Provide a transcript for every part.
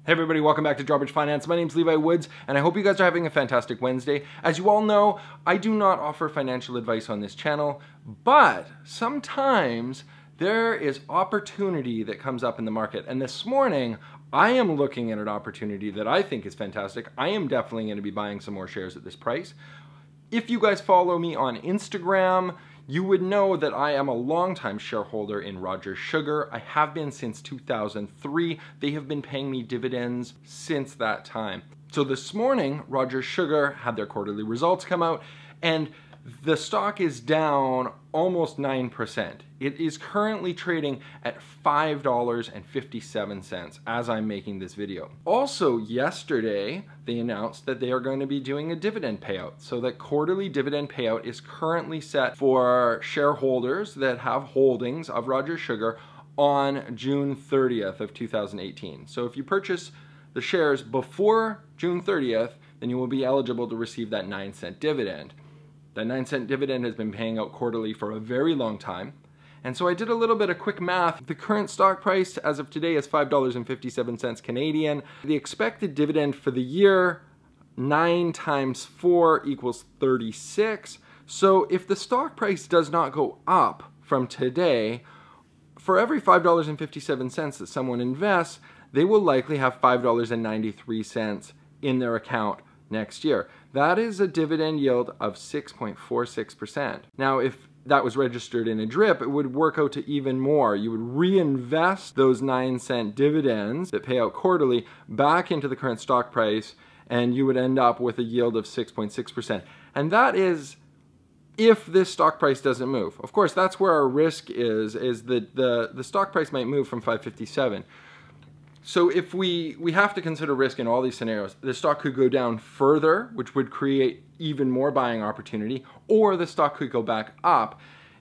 Hey everybody, welcome back to Drawbridge Finance. My name's Levi Woods, and I hope you guys are having a fantastic Wednesday. As you all know, I do not offer financial advice on this channel, but sometimes there is opportunity that comes up in the market. And this morning, I am looking at an opportunity that I think is fantastic. I am definitely going to be buying some more shares at this price. If you guys follow me on Instagram, you would know that I am a longtime shareholder in Rogers Sugar. I have been since 2003. They have been paying me dividends since that time. So this morning, Rogers Sugar had their quarterly results come out, and the stock is down almost 9%. It is currently trading at $5.57 as I'm making this video. Also yesterday, they announced that they are going to be doing a dividend payout. So that quarterly dividend payout is currently set for shareholders that have holdings of Rogers Sugar on June 30th of 2018. So if you purchase the shares before June 30th, then you will be eligible to receive that 9-cent dividend. That 9-cent dividend has been paying out quarterly for a very long time. And so I did a little bit of quick math. The current stock price as of today is $5.57 Canadian. The expected dividend for the year, 9 times 4 equals 36. So if the stock price does not go up from today, for every $5.57 that someone invests, they will likely have $5.93 in their account next year. That is a dividend yield of 6.46%. Now, if that was registered in a DRIP, it would work out to even more. You would reinvest those 9-cent dividends that pay out quarterly back into the current stock price, and you would end up with a yield of 6.6%. And that is if this stock price doesn't move. Of course, that's where our risk is that the stock price might move from 557. So if we have to consider risk in all these scenarios. The stock could go down further, which would create even more buying opportunity, or the stock could go back up,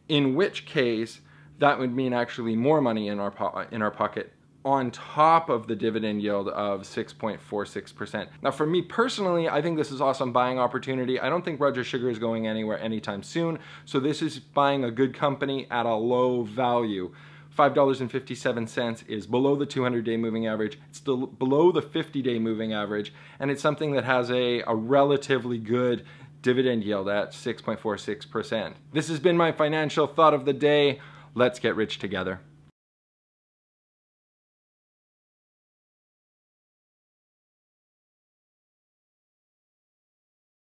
in which case that would mean actually more money in our pocket on top of the dividend yield of 6.46%. Now for me personally, I think this is awesome buying opportunity. I don't think Rogers Sugar is going anywhere anytime soon, so this is buying a good company at a low value. $5.57 is below the 200-day moving average. It's still below the 50-day moving average, and it's something that has a relatively good dividend yield at 6.46%. This has been my financial thought of the day. Let's get rich together.